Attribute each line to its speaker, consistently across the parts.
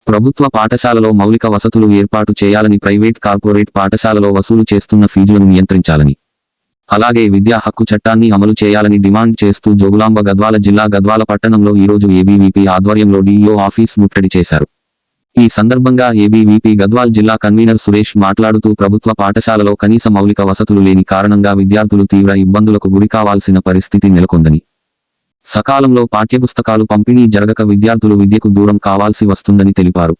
Speaker 1: ప్రభుత్వ పాఠశాలలో మౌలిక వసతులు ఏర్పాటు చేయాలని, ప్రైవేట్ కార్పొరేట్ పాఠశాలలో వసూలు చేస్తున్న ఫీజులను నియంత్రించాలని, అలాగే విద్యా హక్కు చట్టాన్ని అమలు చేయాలని డిమాండ్ చేస్తూ జోగులాంబ గద్వాల జిల్లా గద్వాల పట్టణంలో ఈరోజు ఏబీవీపీ ఆధ్వర్యంలో డీఈఓ ఆఫీస్ ముట్టడి చేశారు. ఈ సందర్భంగా ఏబీవీపీ గద్వాల్ జిల్లా కన్వీనర్ సురేష్ మాట్లాడుతూ ప్రభుత్వ పాఠశాలలో కనీస మౌలిక వసతులు లేని కారణంగా విద్యార్థులు తీవ్ర ఇబ్బందులకు గురికావాల్సిన పరిస్థితి నెలకొందని, సకాలంలో పాఠ్యపుస్తకాలు పంపిణీ జరగక విద్యార్థులు విద్యకు దూరం కావాల్సి వస్తుందని తెలిపారు.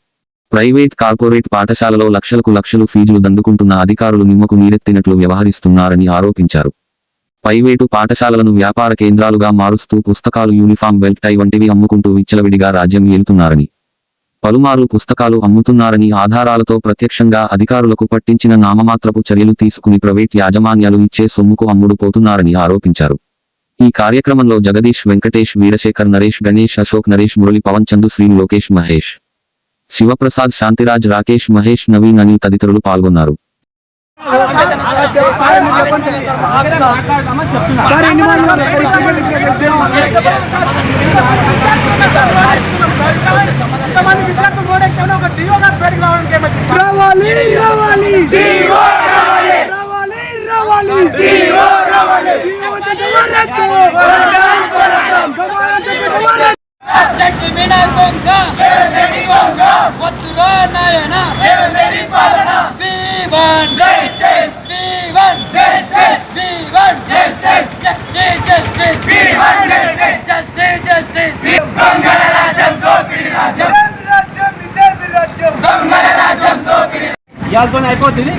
Speaker 1: ప్రైవేట్ కార్పొరేట్ పాఠశాలలో లక్షలు ఫీజులు దండుకుంటున్న అధికారులు నిమ్మకు నీరెత్తినట్లు వ్యవహరిస్తున్నారని ఆరోపించారు. ప్రైవేటు పాఠశాలలను వ్యాపార కేంద్రాలుగా మారుస్తూ పుస్తకాలు, యూనిఫామ్, బెల్ట్, టై వంటివి అమ్ముకుంటూ విచ్చలవిడిగా రాజ్యం ఏలుతున్నారని, పలుమార్లు పుస్తకాలు అమ్ముతున్నారని ఆధారాలతో ప్రత్యక్షంగా అధికారులకు పట్టించిన నామమాత్రపు చర్యలు తీసుకుని ప్రైవేట్ యాజమాన్యాలు ఇచ్చే సొమ్ముకు అమ్ముడు పోతున్నారని ఆరోపించారు. ఈ కార్యక్రమంలో జగదీష్, వెంకటేష్, వీరశేఖర్, నరేష్, గణేష్, అశోక్, నరేష్, మురళి, పవన్, చందు, శ్రీ, లోకేష్, మహేష్, శివప్రసాద్, శాంతిరాజ్, రాకేష్, మహేష్, నవీన్, అనిల్ తదితరులు పాల్గొన్నారు.
Speaker 2: అయిపోతుంది.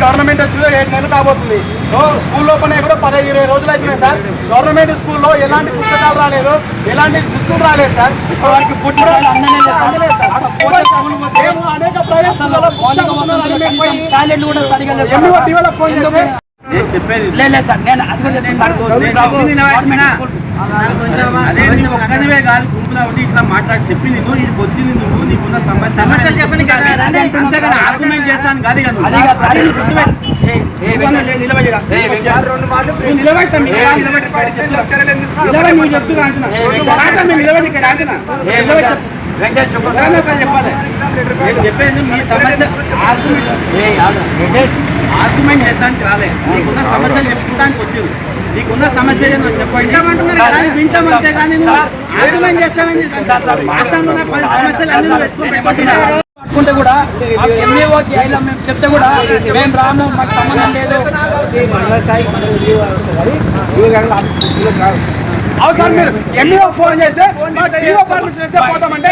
Speaker 2: గవర్నమెంట్ వచ్చి 7 నెలలు కాబోతుంది. స్కూల్ ఓపెన్ అయ్యి కూడా 15-20 రోజులు అవుతున్నాయి సార్. గవర్నమెంట్ స్కూల్లో ఎలాంటి పుస్తకాలు రాలేదు, ఎలాంటి దుస్తులు రాలేదు సార్. వారికి అనేక ప్రైవేట్ స్కూళ్ళలో ఫోన్ చేసి చెప్పేది లేదు సార్. నేను అది కూడా ఒక్కనివే కాదు, గుంపులా ఉండి ఇట్లా మాట్లాడి చెప్పింది నువ్వు, ఇది వచ్చింది నువ్వు, నీకున్న సమస్యలు చెప్పని అంతేగాని ఆర్గ్యుమెంట్ చేస్తాను కాదు కదా. చెప్పాలి చెప్పేది మీ సమస్య ఆర్గ్యుమెంట్ చేస్తానికి రాలేదు, నీకున్న సమస్యలు చెప్పుకోవడానికి వచ్చింది. నీకున్న సమస్య ఏదో చెప్పండి, వింటామంతే కానీ నువ్వు ఆర్గ్యుమెంట్ చేస్తామని వాస్తవంలో 10 సమస్యలు అన్ని తెచ్చుకొని పెట్టుకుంటే కూడా ఎంఏఓకి అయినా మేము చెప్తే కూడా మేము రాము, మాకు సంబంధం లేదు. అవసరం మీరు ఎంఈఓ ఫోన్ చేస్తే పర్మిషన్ ఇస్తే పోతామంటే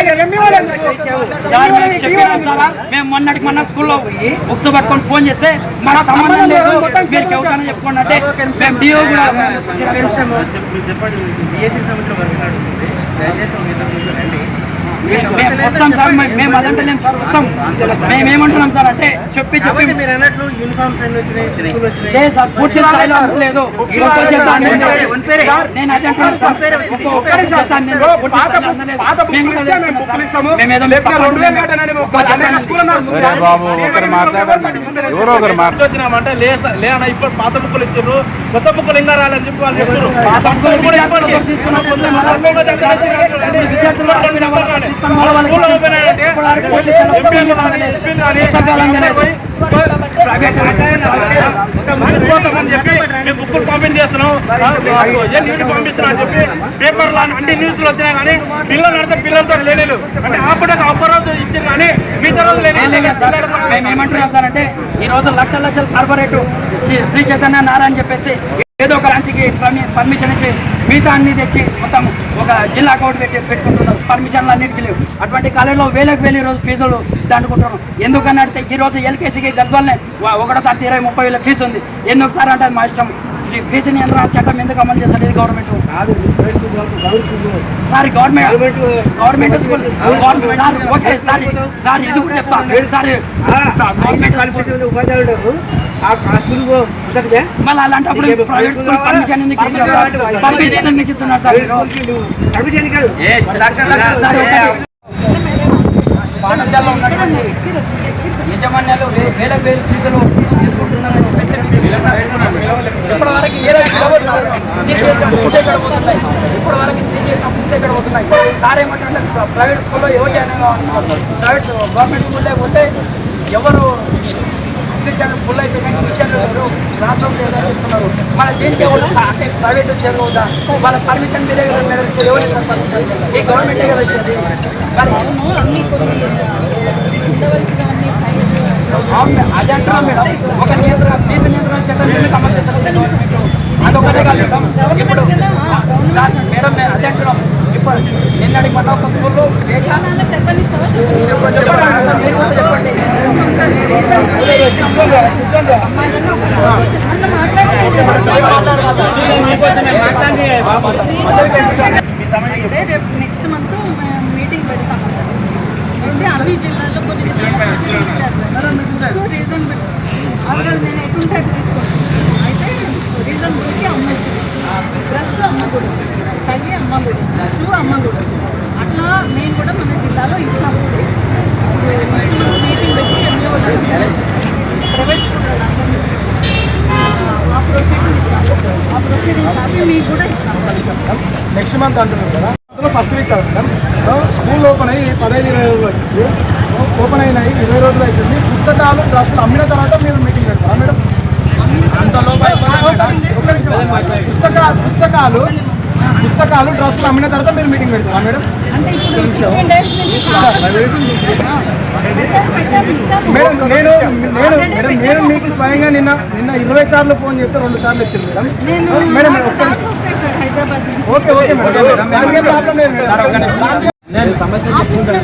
Speaker 2: మేము మొన్న స్కూల్లో పోయి బుక్స్ పట్టుకొని ఫోన్ చేస్తే మాకు సంబంధం లేదు, మీరు ఎవరికైనా చెప్పుకోండి అంటే మేము డిఓ కూడా చెప్పండి. బిఎస్సీ సంవత్సరం వరకు నడుస్తుంది, వస్తాం సార్. మేము అదంటే నేను సార్ వస్తాం. మేమేమంటున్నాం సార్ అంటే చెప్పి మీరు అన్నట్లు యూనిఫామ్స్ అన్ని వచ్చినాయి సార్, పూర్తి స్థాయిలో లేదు. నేను అదే అంటున్నాను సార్. వచ్చినామంటే లేనా ఇప్పుడు పాత బుక్కులు ఇచ్చారు, కొత్త బుక్కులు ఇంకా రాలని చెప్పి వాళ్ళు చెప్తారు. బుక్కులు పంపిణీ చేస్తున్నాం, పంపిస్తున్నాం అని చెప్పి పేపర్లు అన్ని న్యూస్లు వచ్చినాయి. కానీ పిల్లలు అంటే పిల్లలతో లేలేదు అంటే ఆపడానికి ఒక్కరోజు ఇచ్చారు కానీ మిగతా రోజు లేదు. మేము ఏమంటున్నాం సార్ అంటే ఈ రోజు లక్షల కార్పొరేట్ శ్రీ చైతన్య నారాయణ చెప్పేసి ఏదో ఒక లంచ్కి పర్మిషన్ ఇచ్చి మిగతా అన్ని తెచ్చి మొత్తం ఒక జిల్లా అకౌంట్ పెట్టుకుంటున్నారు. పర్మిషన్లు అన్నిటికీ లేవు. అటువంటి కాలేజీలో వేలకు రోజు ఫీజులు దండుకుంటున్నారు. ఎందుకని అడితే ఈ రోజు ఎల్కేజీకి గద్వాలనే 1 30 వేల ఫీజు ఉంది. ఎందుకు సార్ అంటే మా ఇష్టం.
Speaker 3: ఫీజు నియంత్రణ చట్టం ఎందుకు అమలు చేస్తలేదు government? Sir government school sir okay sir ఇది కూడా చెప్తాను సార్ మళ్ళీ అలాంటప్పుడు ప్రైవేట్ స్కూల్ పర్మిషన్ ఎందుకు ఇస్తున్నారు సార్? పాఠశాలలో ఉన్నటువంటి యజమాన్యాలు వేలకు వేలు ఫీజులు తీసుకుంటున్నారు. ఇప్పటివరకు ఇప్పటివరకు సీజేషన్ ఎక్కడ పోతున్నాయి? సార్ ఏమంటే ప్రైవేట్ స్కూల్లో ఎవరు జాయిన్ కావాలి, ప్రైవేట్ గవర్నమెంట్ స్కూల్లో పోతే ఎవరు టీచర్లు ఫుల్ అయిపోయినాయి, టీచర్లు లేరు, క్లాస్ రూమ్ లేదని చెప్తున్నారు. మన దీనికి ఎవరు అంటే ప్రైవేట్ వచ్చారు కదా, వాళ్ళ పర్మిషన్ మీదే కదా మేడం ఇచ్చేది, ఎవరు ఇస్తారు పర్మిషన్? ఈ గవర్నమెంటే కదా ఇచ్చేది. కానీ అది అంటున్నాం మేడం, ఒక నియంత్రణ ఫీజు నియంత్రణ చట్టం ఎందుకు అమలు చేస్తారు గవర్నమెంట్? అదొకటే కాదు ఇప్పుడు సార్ మేడం అదే అంటున్నాం. ఇప్పుడు నిన్నటి మన ఒక స్కూల్లో చెప్పండి
Speaker 4: రేపు నెక్స్ట్ మంత్ మీటింగ్ పెడతాం. అంటే అన్ని జిల్లాల్లో కొన్ని సో రీజన్ అలాగే నేను ఎటుంటే అటు తీసుకోండి. అయితే రీజన్ గుడికి అమ్మచ్చు, డ్రెస్ అమ్మకూడదు, తల్లి అమ్మకూడదు, షూ అమ్మకూడదు. అట్లా మేము కూడా మన జిల్లాలో ఇస్తాము. మీటింగ్ పెట్టి ప్రైవేట్ స్కూల్ ఆ ప్రొసీడింగ్ ఇస్తాము. ఆ ప్రొసీడింగ్ కాపీ మీకు కూడా ఇస్తాము.
Speaker 5: నెక్స్ట్ మంత్ అంటున్నాం కదా, అందులో ఫస్ట్ వీక్ కదా మేడం. స్కూల్ ఓపెన్ అయ్యి 15-20 రోజులు అవుతుంది. ఓపెన్ అయినాయి 20 రోజులు అవుతుంది. పుస్తకాలు డ్రెస్సులు అమ్మిన తర్వాత మీరు మీటింగ్ పెడతారా మేడం? పుస్తకాలు డ్రెస్సులు అమ్మిన తర్వాత మీరు మీటింగ్ పెడతారా మేడం?
Speaker 4: అంటే ఇప్పుడు 15 days నుంచి
Speaker 5: మేడం నేను మీకు స్వయంగా నిన్న 20 సార్లు ఫోన్ చేస్తే 2 సార్లు వచ్చింది madam. Madam
Speaker 4: Hyderabad
Speaker 5: okay madam, దానికే ప్రాబ్లం లేదు మేడం.
Speaker 3: నేను సమస్య చెప్పుకుంటాను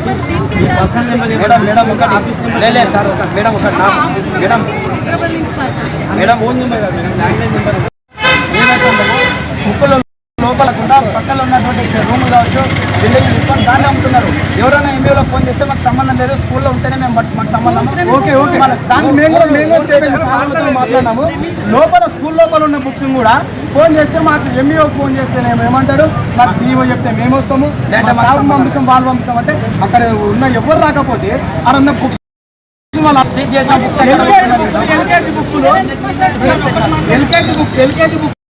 Speaker 3: మేడం ఒకటి లేదు సార్ మేడం ఒకటి మేడం
Speaker 4: హైదరాబాద్ నుంచి
Speaker 3: మేడం ఓన్ నెంబర్ కాదు మేడం, ల్యాండ్లైన్ నెంబర్. ముక్కలు లోపలకుండా పక్కన ఉన్నటువంటి రూమ్ కావచ్చు, బిల్డింగ్ తీసుకొని దాన్ని అమ్ముతున్నారు. ఎవరైనా ఎంబీఓలో ఫోన్ చేస్తే మాకు సంబంధం లేదు, స్కూల్లో ఉంటేనే మేము మాకు సంబంధం.
Speaker 5: ఓకే దాన్ని మేము మాట్లాడినాము. లోపల స్కూల్ లోపల ఉన్న బుక్స్ కూడా ఫోన్ చేస్తే మాకు ఎంఈఓకి ఫోన్ చేస్తే మేము ఏమంటాడు, మాకు డిఓ చెప్తే మేము వస్తాము, లేదా స్టాఫ్ పంపిస్తాం, వాళ్ళు పంపిస్తాం అంటే అక్కడ ఉన్న ఎవరు రాకపోతే అక్కడ బుక్స్ ఎల్కేజీ బుక్